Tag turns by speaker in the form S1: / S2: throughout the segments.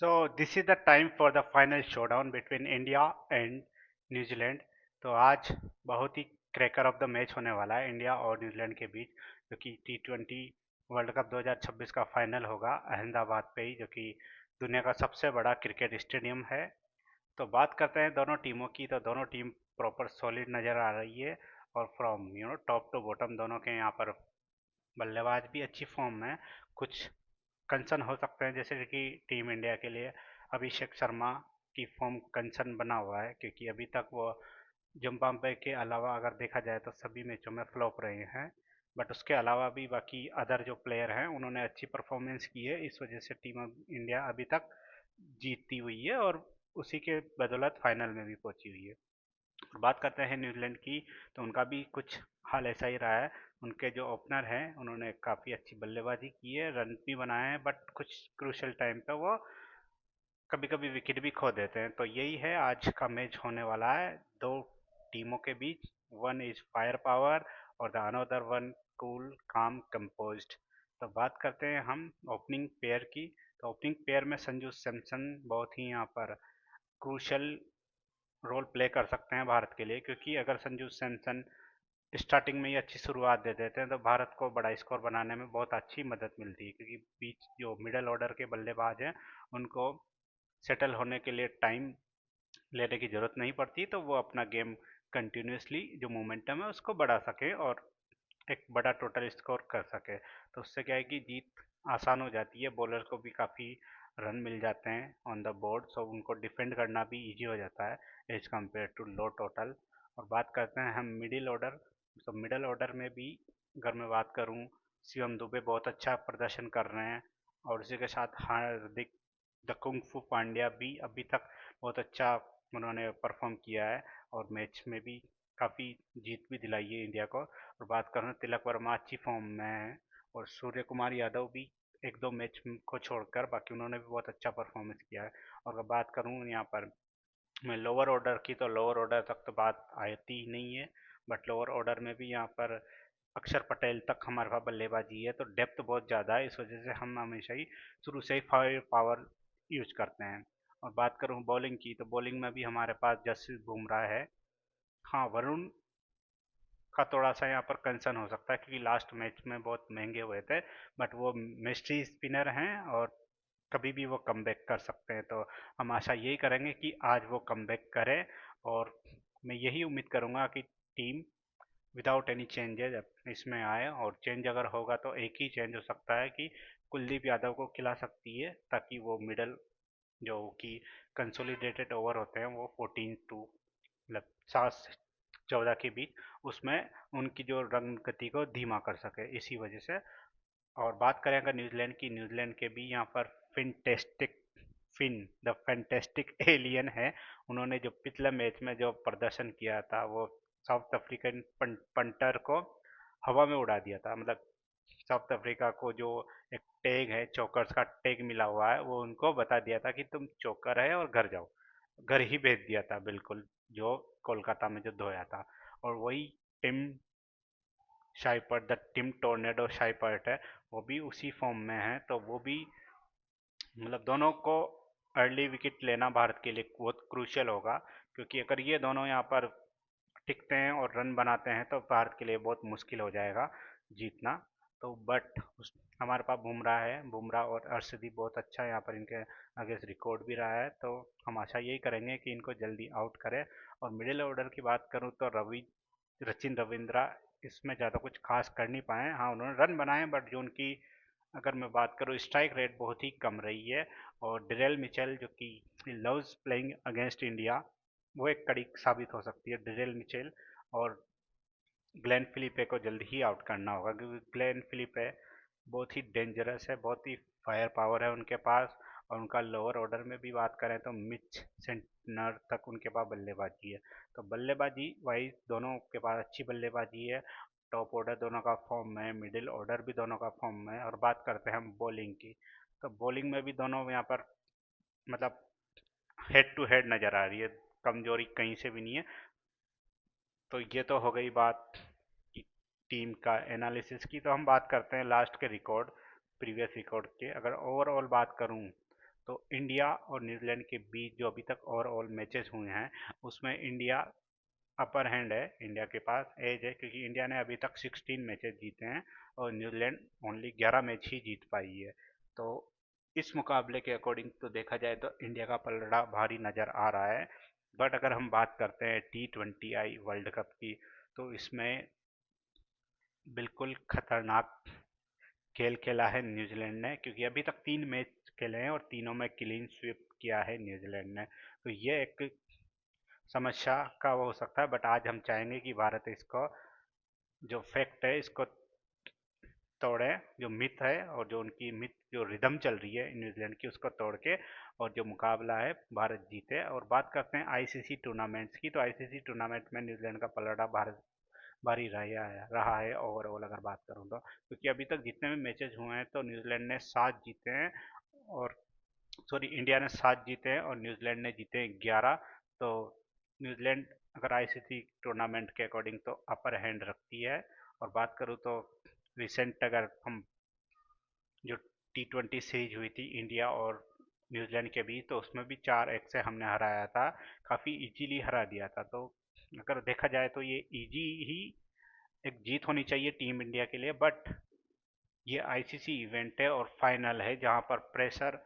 S1: So this is the time for the final showdown between India and New Zealand. तो आज बहुत ही cracker of the match होने वाला है इंडिया और न्यूजीलैंड के बीच, जो कि T20 वर्ल्ड कप 2026 का फाइनल होगा अहमदाबाद पे ही, जो कि दुनिया का सबसे बड़ा क्रिकेट स्टेडियम है। तो बात करते हैं दोनों टीमों की। तो दोनों टीम प्रॉपर सॉलिड नज़र आ रही है, और फ्रॉम टॉप टू बॉटम दोनों के यहाँ पर बल्लेबाज भी अच्छी फॉर्म में। कुछ कंसर्न हो सकते हैं, जैसे कि टीम इंडिया के लिए अभिषेक शर्मा की फॉर्म कंसर्न बना हुआ है, क्योंकि अभी तक वो जिम्बाब्वे के अलावा अगर देखा जाए तो सभी मैचों में फ्लॉप रहे हैं। बट उसके अलावा भी बाकी अदर जो प्लेयर हैं उन्होंने अच्छी परफॉर्मेंस की है, इस वजह से टीम इंडिया अभी तक जीतती हुई है और उसी के बदौलत फाइनल में भी पहुंची हुई है। बात करते हैं न्यूजीलैंड की, तो उनका भी कुछ हाल ऐसा ही रहा है। उनके जो ओपनर हैं उन्होंने काफ़ी अच्छी बल्लेबाजी की है, रन भी बनाए हैं, बट कुछ क्रूशल टाइम पे वो कभी कभी विकेट भी खो देते हैं। तो यही है आज का मैच होने वाला है दो टीमों के बीच। वन इज फायर पावर और द अनदर वन कूल काम कंपोज्ड। तो बात करते हैं हम ओपनिंग पेयर की। तो ओपनिंग पेयर में संजू सैमसन बहुत ही यहाँ पर क्रूशल रोल प्ले कर सकते हैं भारत के लिए, क्योंकि अगर संजू सैमसन स्टार्टिंग में ही अच्छी शुरुआत दे देते हैं तो भारत को बड़ा स्कोर बनाने में बहुत अच्छी मदद मिलती है, क्योंकि बीच जो मिडल ऑर्डर के बल्लेबाज हैं उनको सेटल होने के लिए टाइम लेने की ज़रूरत नहीं पड़ती, तो वो अपना गेम कंटिन्यूसली जो मोमेंटम है उसको बढ़ा सके और एक बड़ा टोटल स्कोर कर सके। तो उससे क्या है कि जीत आसान हो जाती है, बॉलर को भी काफ़ी रन मिल जाते हैं ऑन द बोर्ड, सो उनको डिफेंड करना भी इजी हो जाता है as compare to low total. और बात करते हैं हम मिडिल ऑर्डर। तो मिडिल ऑर्डर में भी अगर मैं बात करूं, शिवम दुबे बहुत अच्छा प्रदर्शन कर रहे हैं, और उसी के साथ हार्दिक द कुंग फू पांड्या भी अभी तक बहुत अच्छा उन्होंने परफॉर्म किया है, और मैच में भी काफ़ी जीत भी दिलाई है इंडिया को। और बात करूँ तिलक वर्मा अच्छी फॉर्म में है, और सूर्य कुमार यादव भी एक दो मैच को छोड़कर बाकी उन्होंने भी बहुत अच्छा परफॉर्मेंस किया है। और अगर बात करूँ यहाँ पर मैं लोअर ऑर्डर की, तो लोअर ऑर्डर तक तो बात आती ही नहीं है, बट लोअर ऑर्डर में भी यहाँ पर अक्षर पटेल तक हमारे पास बल्लेबाजी है, तो डेप्थ बहुत ज़्यादा है, इस वजह से हम हमेशा ही शुरू से ही फायर पावर यूज करते हैं। और बात करूँ बॉलिंग की, तो बॉलिंग में भी हमारे पास जसप्रीत बुमराह है। हाँ, वरुण का थोड़ा सा यहाँ पर कंसर्न हो सकता है, क्योंकि लास्ट मैच में बहुत महंगे हुए थे, बट वो मिस्ट्री स्पिनर हैं और कभी भी वो कमबैक कर सकते हैं। तो हम आशा यही करेंगे कि आज वो कमबैक करें, और मैं यही उम्मीद करूंगा कि टीम विदाउट एनी चेंजेज इसमें आए, और चेंज अगर होगा तो एक ही चेंज हो सकता है कि कुलदीप यादव को खिला सकती है, ताकि वो मिडल जो कि कंसोलिडेटेड ओवर होते हैं वो 14 टू मतलब 7 से 14 के बीच, उसमें उनकी जो रन गति को धीमा कर सके, इसी वजह से। और बात करें अगर न्यूजीलैंड की, न्यूजीलैंड के भी यहाँ पर फिन द फैंटेस्टिक एलियन है। उन्होंने जो पिछले मैच में जो प्रदर्शन किया था, वो साउथ अफ्रीकन पंटर को हवा में उड़ा दिया था। मतलब साउथ अफ्रीका को जो एक टैग है, चौकर्स का टैग मिला हुआ है, वो उनको बता दिया था कि तुम चौकर है और घर जाओ। घर ही भेज दिया था बिल्कुल, जो कोलकाता में जो धोया था। और वही टिम शाइपर्ट, द टिम टोर्नेडो शाइपर्ट है, वो भी उसी फॉर्म में है। तो वो भी मतलब दोनों को अर्ली विकेट लेना भारत के लिए बहुत क्रूशियल होगा, क्योंकि अगर ये दोनों यहाँ पर टिकते हैं और रन बनाते हैं तो भारत के लिए बहुत मुश्किल हो जाएगा जीतना। तो बट हमारे पास बुमराह है, बुमराह और अर्शदीप बहुत अच्छा यहाँ पर इनके अगेंस्ट रिकॉर्ड भी रहा है, तो हम आशा यही करेंगे कि इनको जल्दी आउट करें। और मिडिल ऑर्डर की बात करूँ तो सचिन रविंद्रा इसमें ज़्यादा कुछ खास कर नहीं पाए। हाँ, उन्होंने रन बनाए, बट जो उनकी अगर मैं बात करूँ स्ट्राइक रेट बहुत ही कम रही है। और डिरेल मिचेल जो कि लव्स प्लेइंग अगेंस्ट इंडिया, वो एक कड़ी साबित हो सकती है डिरेल मिचेल। और ग्लेन फिलिपे को जल्द ही आउट करना होगा, क्योंकि ग्लेन फिलिपे बहुत ही डेंजरस है, बहुत ही फायर पावर है उनके पास। और उनका लोअर ऑर्डर में भी बात करें तो मिच सेंटनर तक उनके पास बल्लेबाजी है। तो बल्लेबाजी वाइज दोनों के पास अच्छी बल्लेबाजी है। टॉप ऑर्डर दोनों का फॉर्म में है, मिडिल ऑर्डर भी दोनों का फॉर्म में है। और बात करते हैं हम बॉलिंग की, तो बॉलिंग में भी दोनों यहाँ पर मतलब हेड टू हेड नज़र आ रही है, कमजोरी कहीं से भी नहीं है। तो ये तो हो गई बात टीम का एनालिसिस की। तो हम बात करते हैं लास्ट के रिकॉर्ड, प्रीवियस रिकॉर्ड के। अगर ओवरऑल बात करूं तो इंडिया और न्यूजीलैंड के बीच जो अभी तक ओवरऑल मैचेस हुए हैं उसमें इंडिया अपर हैंड है, इंडिया के पास एज है, क्योंकि इंडिया ने अभी तक 16 मैचेस जीते हैं और न्यूजीलैंड ओनली 11 मैच ही जीत पाई है। तो इस मुकाबले के अकॉर्डिंग तो देखा जाए तो इंडिया का पलड़ा भारी नज़र आ रहा है। बट अगर हम बात करते हैं T20I वर्ल्ड कप की, तो इसमें बिल्कुल खतरनाक खेल खेला है न्यूजीलैंड ने, क्योंकि अभी तक 3 मैच खेले हैं और तीनों में क्लीन स्वीप किया है न्यूजीलैंड ने। तो ये एक समस्या का वो हो सकता है, बट आज हम चाहेंगे कि भारत इसको, जो फैक्ट है इसको तोड़े, जो मिथ है और जो उनकी मिथ जो रिदम चल रही है न्यूजीलैंड की उसको तोड़ के, और जो मुकाबला है भारत जीते। और बात करते हैं आईसीसी टूर्नामेंट्स की, तो आईसीसी टूर्नामेंट में न्यूजीलैंड का पलड़ा भारत भारी रहा है ओवरऑल अगर बात करूँ तो, क्योंकि अभी तक जितने भी मैचेस हुए हैं तो न्यूजीलैंड ने 7 जीते हैं, और सॉरी इंडिया ने 7 जीते हैं और न्यूजीलैंड ने जीते हैं 11। तो न्यूजीलैंड अगर आईसीसी टूर्नामेंट के अकॉर्डिंग तो अपर हैंड रखती है। और बात करूँ तो रिसेंट अगर हम जो T20 सीरीज हुई थी इंडिया और न्यूजीलैंड के बीच, तो उसमें भी 4-1 से हमने हराया था, काफ़ी इजीली हरा दिया था। तो अगर देखा जाए तो ये इजी ही एक जीत होनी चाहिए टीम इंडिया के लिए, बट ये आईसीसी इवेंट है और फाइनल है जहाँ पर प्रेशर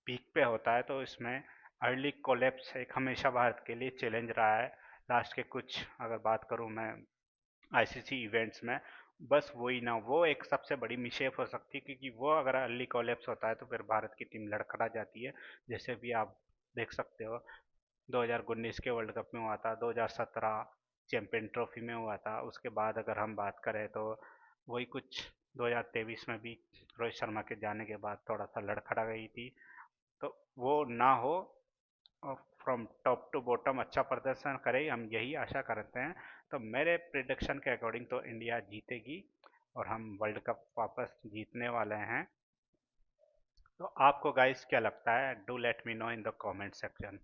S1: पीक पे होता है, तो इसमें अर्ली कोलैप्स एक हमेशा भारत के लिए चैलेंज रहा है। लास्ट के कुछ अगर बात करूँ मैं आईसीसी इवेंट्स में, बस वही ना, वो एक सबसे बड़ी मिस्टेक हो सकती है, क्योंकि वो अगर अर्ली कोलैप्स होता है तो फिर भारत की टीम लड़खड़ा जाती है। जैसे भी आप देख सकते हो 2019 के वर्ल्ड कप में हुआ था, 2017 चैंपियन ट्रॉफी में हुआ था, उसके बाद अगर हम बात करें तो वही कुछ 2023 में भी रोहित शर्मा के जाने के बाद थोड़ा सा लड़खड़ा गई थी। तो वो ना हो और फ्रॉम टॉप टू बॉटम अच्छा प्रदर्शन करे, हम यही आशा करते हैं। तो मेरे प्रिडिक्शन के अकॉर्डिंग तो इंडिया जीतेगी और हम वर्ल्ड कप वापस जीतने वाले हैं। तो आपको गाइस क्या लगता है? Do let me know in the comment section.